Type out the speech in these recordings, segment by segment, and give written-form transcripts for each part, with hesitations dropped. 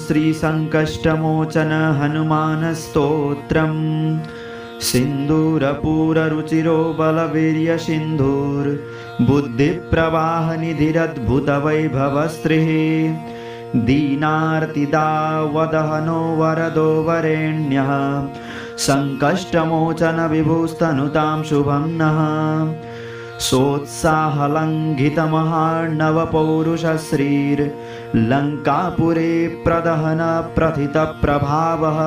श्रीसङ्कष्टमोचन हनुमानस्तोत्रम् सिन्दूरपूररुचिरो बलवीर्यसिन्धुर्बुद्धिप्रवाहनिधिरद्भुतवैभवस्त्रिः दीनार्तिदावदहनो वरदो वरेण्यः सङ्कष्टमोचन विभुस्तनुतां शुभं नः सोत्साहलङ्घितमहार्णवपौरुषश्रीर्लङ्कापुरे प्रदहनप्रथितप्रभावः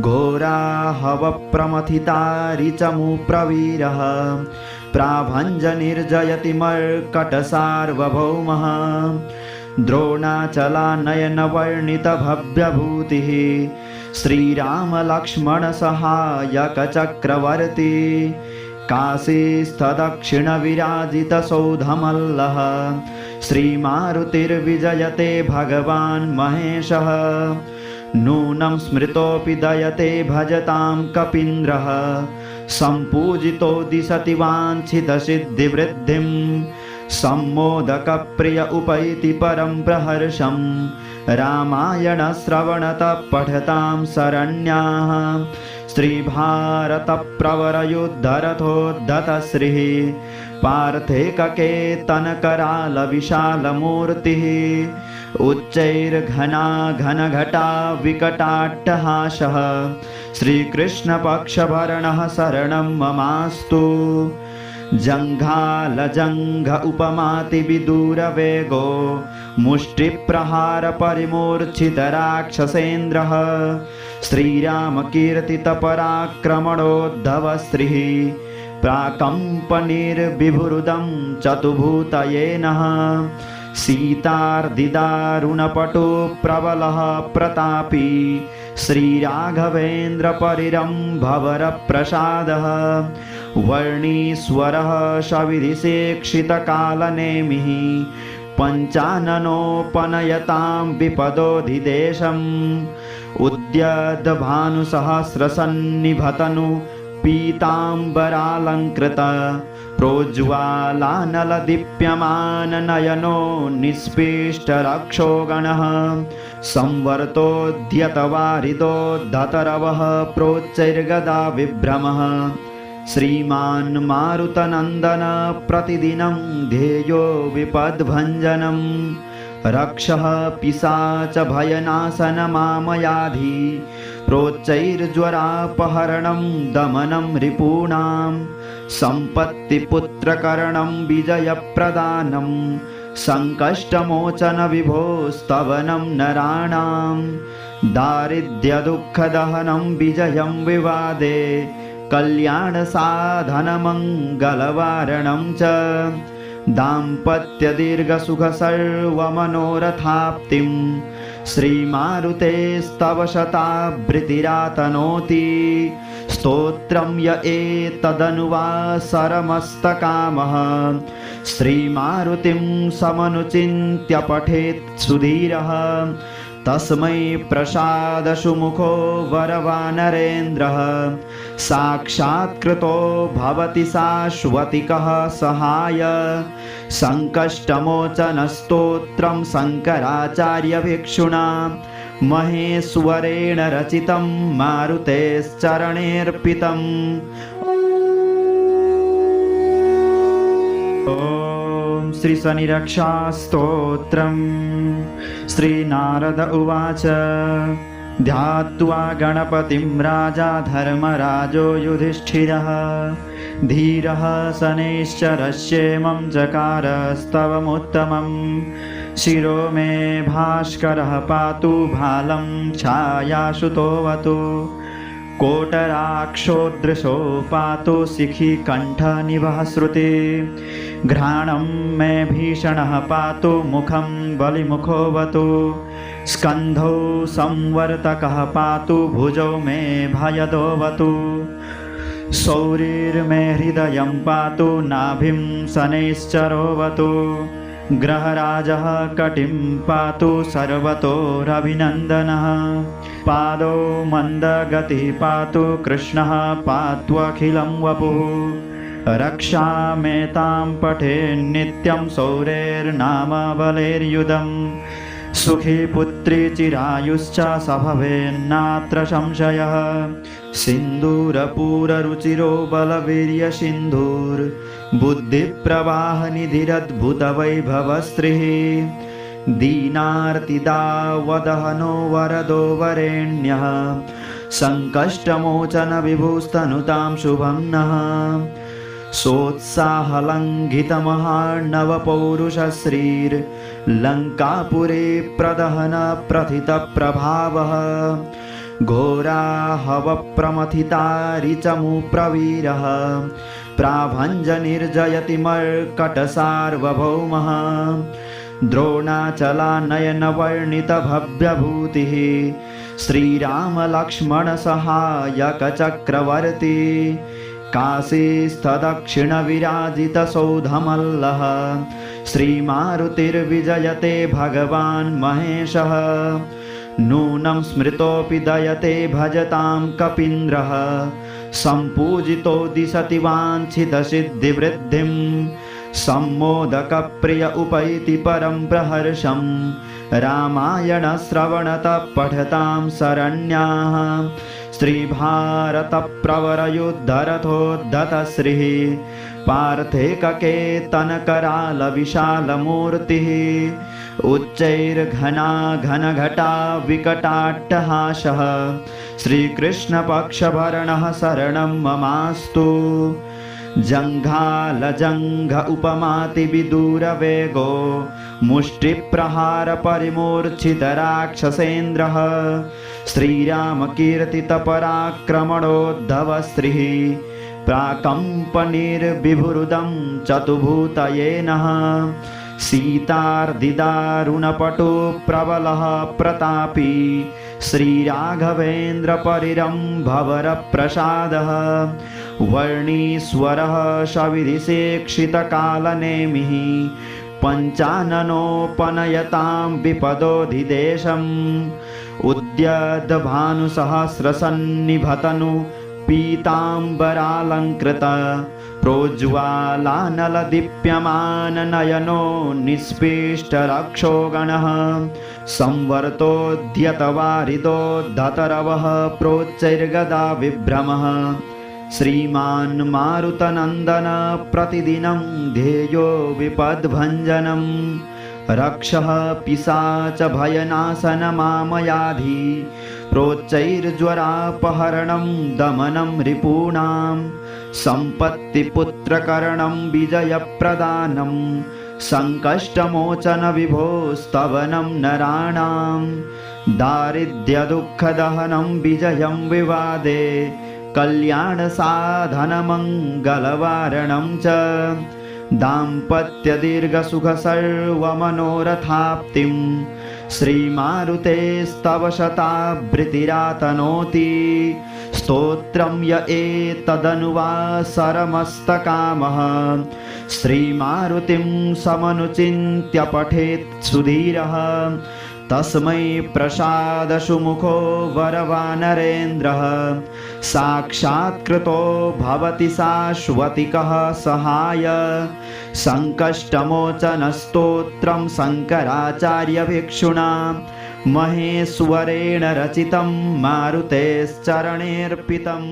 घोराहवप्रमथितारिचमुप्रवीरः प्राभञ्जनिर्जयति मर्कटसार्वभौमः द्रोणाचलानयनवर्णितभव्यभूतिः श्रीरामलक्ष्मणसहायकचक्रवर्ती काशीस्थदक्षिणविराजितसौधमल्लः श्रीमारुतिर्विजयते भगवान् महेशः नूनं स्मृतोऽपि दयते भजतां कपीन्द्रः सम्पूजितो दिशति वाञ्छितसिद्धिवृद्धिं सम्मोदकप्रिय उपैति परं प्रहर्षं रामायणश्रवणतः पठतां शरण्याः श्रीभारतप्रवरयुद्धरथोद्धतश्रीः पार्थेककेतनकरालविशालमूर्तिः उच्चैर्घनाघनघटा विकटाट्टहासः श्रीकृष्णपक्षभरणः शरणं ममास्तु जङ्घालजङ्घ उपमातिविदूरवेगो मुष्टिप्रहारपरिमूर्छितराक्षसेन्द्रः श्रीरामकीर्तितपराक्रमणोद्धवस्त्रिः प्राकम्पनिर्विभुरुदं चतुभूतये नः सीतार्दिदारुणपटु प्रबलः प्रतापी श्रीराघवेन्द्रपरिरम्भवरप्रसादः वर्णीश्वरः सविधिसेक्षितकालनेमिः पञ्चाननोपनयतां विपदोधिदेशम् उद्यद्भानुसहस्रसन्निभतनु पीताम्बरालङ्कृत प्रोज्ज्वालानलदीप्यमाननयनो निष्पीष्टरक्षोगणः संवर्तोद्यतवारिदोद्धतरवः प्रोच्चैर्गदा विभ्रमः श्रीमान् मारुतनन्दन प्रतिदिनं ध्येयो विपद्भञ्जनं रक्षः पिशाचभयनाशनमामयाधि प्रोच्चैर्ज्वरापहरणं दमनं रिपूणां सम्पत्तिपुत्रकरणं विजयप्रदानं सङ्कष्टमोचन विभोस्तवनं नराणां दारिद्र्यदुःखदहनं विजयं विवादे कल्याणसाधनमङ्गलवारणं च दाम्पत्यदीर्घसुखसर्वमनोरथाप्तिं श्रीमारुतेस्तव शतावृत्तिरातनोति स्तोत्रं य एतदनुवासरमस्तकामः श्रीमारुतिं समनुचिन्त्य पठेत् सुधीरः तस्मै प्रसादसुमुखो वरवानरेन्द्रः साक्षात्कृतो भवति शाश्वतिकः सहाय सङ्कष्टमोचनस्तोत्रं शङ्कराचार्यभिक्षुणा महेश्वरेण रचितं मारुतेश्चरणेऽर्पितम्। ॐ श्रीशनिरक्षास्तोत्रम्। श्रीनारद उवाच ध्यात्वा गणपतिं राजा धर्मराजो युधिष्ठिरः धीरः शनैश्चरस्येमं चकारस्तवमुत्तमं शिरो मे भास्करः पातु भालं छायासुतोऽवतु कोटराक्षोदृशो पातु शिखिकण्ठनिभः श्रुति घ्राणं मे भीषणः पातु मुखं बलिमुखोऽवतु स्कन्धौ संवर्तकः पातु भुजौ मे भयदोऽवतु शौरिर्मे हृदयं पातु नाभिं शनैश्चरोऽवतु ग्रहराजः कटिं पातु सर्वतोरभिनन्दनः पादौ मन्दगतिः पातु कृष्णः पात्वखिलं वपुः रक्षामेतां पठेन्नित्यं शौरेर्नाम बलेर्युधं सुखी पुत्री चिरायुश्च स भवेन्नात्र संशयः सिन्दूरपूररुचिरो बलवीर्यसिन्धुर्बुद्धिप्रवाहनिधिरद्भुतवैभवस्त्रिः दीनार्तिदावदहनो वरदो वरेण्यः सङ्कष्टमोचनविभुस्तनुतां शुभं नः सोत्साहलङ्घितमहार्णवपौरुषश्रीर्लङ्कापुरे प्रदहनप्रथितप्रभावः घोराहवप्रमथितारिचमुप्रवीरः प्राभञ्जनिर्जयति मर्कटसार्वभौमः द्रोणाचलानयनवर्णितभव्यभूतिः श्रीरामलक्ष्मणसहायकचक्रवर्ती काशीस्थदक्षिणविराजितसौधमल्लः श्रीमारुतिर्विजयते भगवान् महेशः नूनं स्मृतोऽपि दयते भजतां कपीन्द्रः सम्पूजितो दिशति वाञ्छितसिद्धिवृद्धिं सम्मोदकप्रिय उपैति परं प्रहर्षं रामायणश्रवणतः पठतां शरण्याः श्रीभारतप्रवरयुद्धरथोद्धतश्रीः पार्थेककेतनकरालविशालमूर्तिः उच्चैर्घनाघनघटा विकटाट्टहासः श्रीकृष्णपक्षभरणः शरणं ममास्तु जङ्घालजङ्घ उपमातिविदूरवेगो मुष्टिप्रहारपरिमूर्छितराक्षसेन्द्रः श्रीरामकीर्तितपराक्रमणोद्धवस्त्रिः प्राकम्पनिर्विभुरुदं चतुभूतये नः सीतार्दिदारुणपटु प्रबलः प्रतापी श्रीराघवेन्द्रपरिरम्भवरप्रसादः वर्णीश्वरः सविधिसेक्षितकालनेमिः पञ्चाननोपनयतां विपदोधिदेशम् उद्यद्भानुसहस्रसन्निभतनु पीताम्बरालङ्कृत प्रोज्ज्वालानलदीप्यमाननयनो निष्पीष्टरक्षोगणः संवर्तोद्यतवारिदोद्धतरवः प्रोच्चैर्गदा विभ्रमः श्रीमान् मारुतनन्दन प्रतिदिनं ध्येयो विपद्भञ्जनम् रक्षः पिशाचभयनाशनमामयाधि प्रोच्चैर्ज्वरापहरणं दमनं रिपूणां सम्पत्तिपुत्रकरणं विजयप्रदानं सङ्कष्टमोचनविभोस्तवनं नराणां दारिद्र्यदुःखदहनं विजयं विवादे कल्याणसाधनमङ्गलवारणं च दाम्पत्यदीर्घसुखसर्वमनोरथाप्तिं श्रीमारुतेस्तव शतावृत्तिरातनोति स्तोत्रं य एतदनुवासरमस्तकामः श्रीमारुतिं समनुचिन्त्य पठेत् सुधीरः तस्मै प्रसादसुमुखो वरवानरेन्द्रः साक्षात्कृतो भवति शाश्वतिकः सहाय सङ्कष्टमोचनस्तोत्रं शङ्कराचार्यभिक्षुणा महेश्वरेण रचितं मारुतेश्चरणेऽर्पितम्।